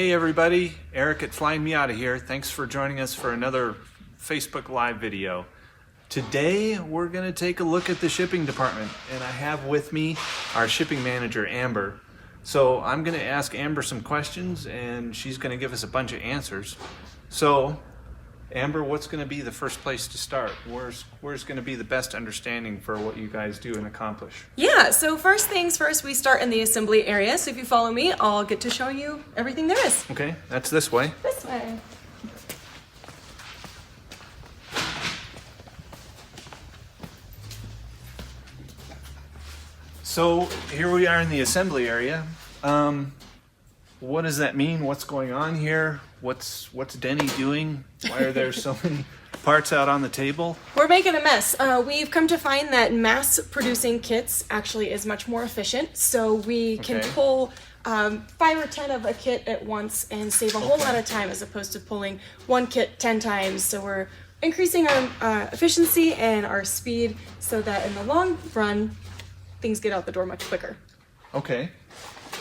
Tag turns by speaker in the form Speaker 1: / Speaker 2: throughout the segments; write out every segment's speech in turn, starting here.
Speaker 1: Hey everybody, Eric at Flyin Miata here. Thanks for joining us for another Facebook Live video. Today we're going to take a look at the shipping department, and I have with me our shipping manager, Amber. So I'm going to ask Amber some questions and she's going to give us a bunch of answers. So Amber, what's going to be the first place to start? Where's going to be the best understanding for what you guys do and accomplish?
Speaker 2: Yeah, so first things first, we start in the assembly area. So if you follow me, I'll get to show you everything there is.
Speaker 1: Okay, that's this way.
Speaker 2: This way.
Speaker 1: So here we are in the assembly area. What does that mean? What's going on here? What's Denny doing? Why are there so many parts out on the table?
Speaker 2: We're making a mess. We've come to find that mass producing kits actually is much more efficient. So we can pull 5 or 10 of a kit at once and save a whole lot of time as opposed to pulling one kit 10 times. So we're increasing our efficiency and our speed so that in the long run, things get out the door much quicker.
Speaker 1: Okay.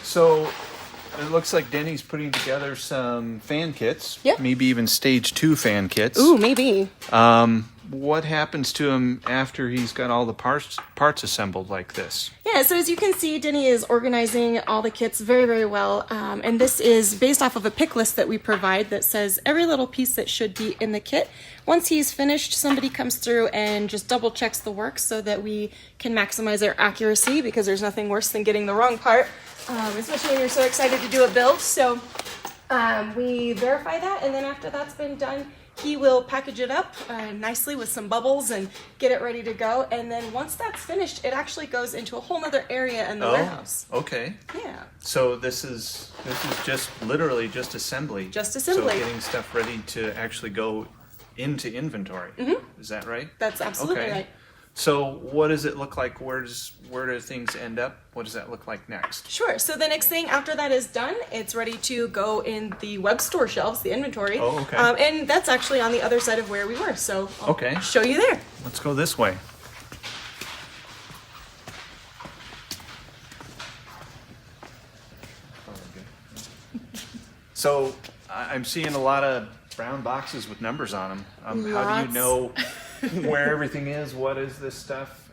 Speaker 1: So it looks like Denny's putting together some fan kits.
Speaker 2: Yep.
Speaker 1: Maybe even stage 2 fan kits.
Speaker 2: Ooh, maybe.
Speaker 1: What happens to him after he's got all the parts assembled like this?
Speaker 2: Yeah, so as you can see, Denny is organizing all the kits very, very well. And this is based off of a pick list that we provide that says every little piece that should be in the kit. Once he's finished, somebody comes through and just double checks the work so that we can maximize our accuracy, because there's nothing worse than getting the wrong part, especially when you're so excited to do a build. So we verify that, and then after that's been done, he will package it up nicely with some bubbles and get it ready to go. And then once that's finished, it actually goes into a whole other area in the warehouse.
Speaker 1: Okay.
Speaker 2: Yeah.
Speaker 1: So this is just literally just assembly.
Speaker 2: Just assembly.
Speaker 1: So getting stuff ready to actually go into inventory.
Speaker 2: Mm-hmm.
Speaker 1: Is that right?
Speaker 2: That's absolutely right.
Speaker 1: So what does it look like? Where do things end up? What does that look like next?
Speaker 2: Sure. So the next thing after that is done, it's ready to go in the web store shelves, the inventory.
Speaker 1: Oh, okay.
Speaker 2: And that's actually on the other side of where we were. So I'll show you there.
Speaker 1: Let's go this way. So I'm seeing a lot of brown boxes with numbers on them. How do you know where everything is? What is this stuff?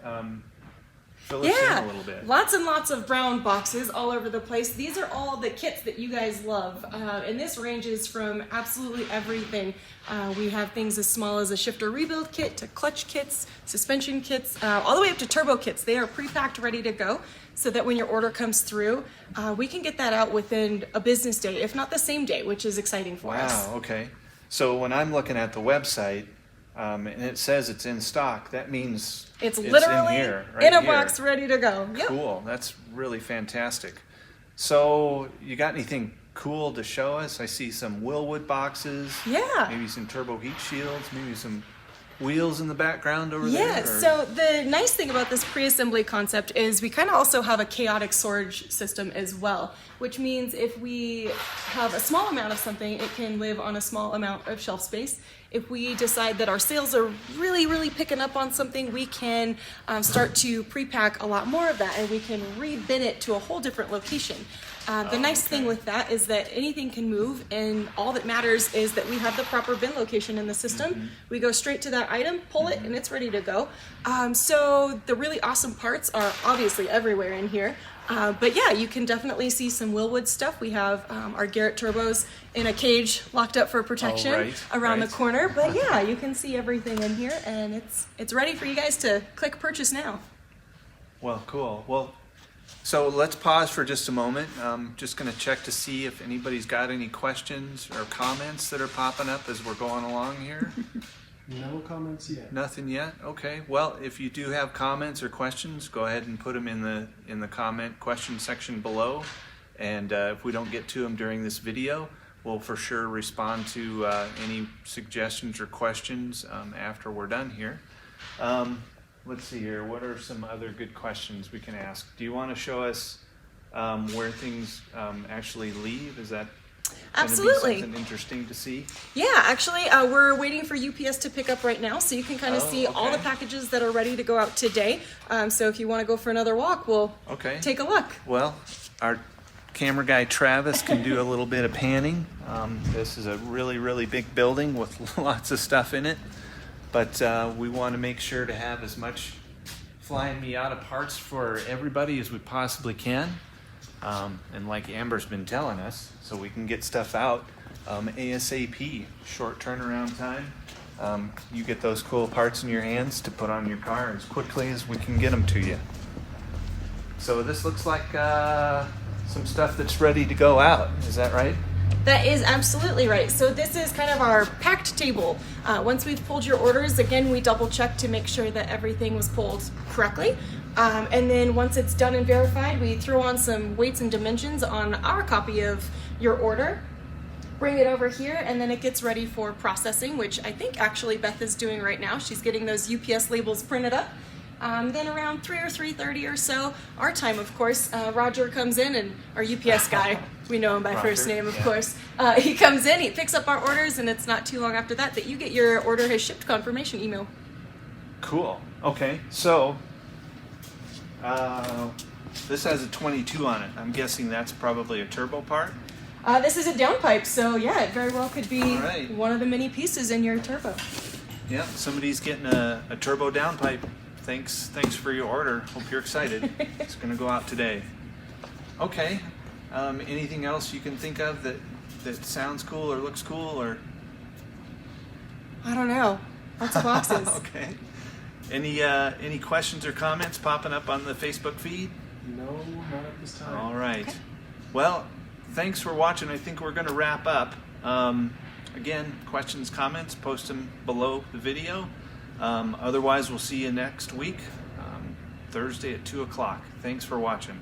Speaker 1: Fill us in a little bit.
Speaker 2: Lots and lots of brown boxes all over the place. These are all the kits that you guys love. And this ranges from absolutely everything. We have things as small as a shifter rebuild kit to clutch kits, suspension kits, all the way up to turbo kits. They are pre-packed, ready to go, so that when your order comes through, we can get that out within a business day, if not the same day, which is exciting for us.
Speaker 1: Wow, okay. So when I'm looking at the website, and it says it's in stock, that means
Speaker 2: it's literally
Speaker 1: in here, right
Speaker 2: in a
Speaker 1: here.
Speaker 2: box ready to go. Yep.
Speaker 1: Cool, that's really fantastic. So you got anything cool to show us? I see some Willwood boxes.
Speaker 2: Yeah.
Speaker 1: Maybe some turbo heat shields, maybe some wheels in the background over there?
Speaker 2: Yeah, so the nice thing about this pre-assembly concept is we kind of also have a chaotic storage system as well, which means if we have a small amount of something, it can live on a small amount of shelf space. If we decide that our sales are really, really picking up on something, we can start to pre-pack a lot more of that, and we can re-bin it to a whole different location. The nice thing with that is that anything can move, and all that matters is that we have the proper bin location in the system. We go straight to that item, pull it, and it's ready to go. So the really awesome parts are obviously everywhere in here. But yeah, you can definitely see some Willwood stuff. We have our Garrett turbos in a cage locked up for protection around the corner. But yeah, you can see everything in here, and it's ready for you guys to click purchase now.
Speaker 1: Well, cool. Well, so let's pause for just a moment. I'm just going to check to see if anybody's got any questions or comments that are popping up as we're going along here.
Speaker 3: No comments yet.
Speaker 1: Nothing yet? Okay. Well, if you do have comments or questions, go ahead and put them in the comment question section below. And if we don't get to them during this video, we'll for sure respond to any suggestions or questions after we're done here. Let's see here. What are some other good questions we can ask? Do you want to show us where things actually leave? Is that
Speaker 2: absolutely
Speaker 1: something interesting to see?
Speaker 2: Yeah, actually, we're waiting for UPS to pick up right now, so you can kind of see all the packages that are ready to go out today. So if you want to go for another walk, we'll take a look.
Speaker 1: Well, our camera guy Travis can do a little bit of panning. This is a really big building with lots of stuff in it, but we want to make sure to have as much Flyin Miata parts for everybody as we possibly can. And like Amber's been telling us, so we can get stuff out ASAP, short turnaround time. You get those cool parts in your hands to put on your car as quickly as we can get them to you. So this looks like some stuff that's ready to go out. Is that right?
Speaker 2: That is absolutely right. So this is kind of our packed table. Once we've pulled your orders, again, we double check to make sure that everything was pulled correctly. And then once it's done and verified, we throw on some weights and dimensions on our copy of your order, bring it over here, and then it gets ready for processing, which I think actually Beth is doing right now. She's getting those UPS labels printed up. Then around 3 or 3:30 or so, our time, of course, Roger comes in, and our UPS guy, we know him by
Speaker 1: Roger,
Speaker 2: first name, of
Speaker 1: yeah.
Speaker 2: course. He comes in, he picks up our orders, and it's not too long after that that you get your order has shipped confirmation email.
Speaker 1: Cool. Okay, so this has a 22 on it. I'm guessing that's probably a turbo part.
Speaker 2: This is a downpipe, so yeah, it very well could be
Speaker 1: All right.
Speaker 2: one of the many pieces in your turbo.
Speaker 1: Yeah, somebody's getting a turbo downpipe. Thanks for your order. Hope you're excited. It's going to go out today. Okay. Anything else you can think of that sounds cool or looks cool or?
Speaker 2: I don't know. Lots of boxes.
Speaker 1: Okay. Any questions or comments popping up on the Facebook feed?
Speaker 3: No, not at this time.
Speaker 1: All right.
Speaker 2: Okay.
Speaker 1: Well, thanks for watching. I think we're going to wrap up. Again, questions, comments, post them below the video. Otherwise, we'll see you next week, Thursday at 2 o'clock. Thanks for watching.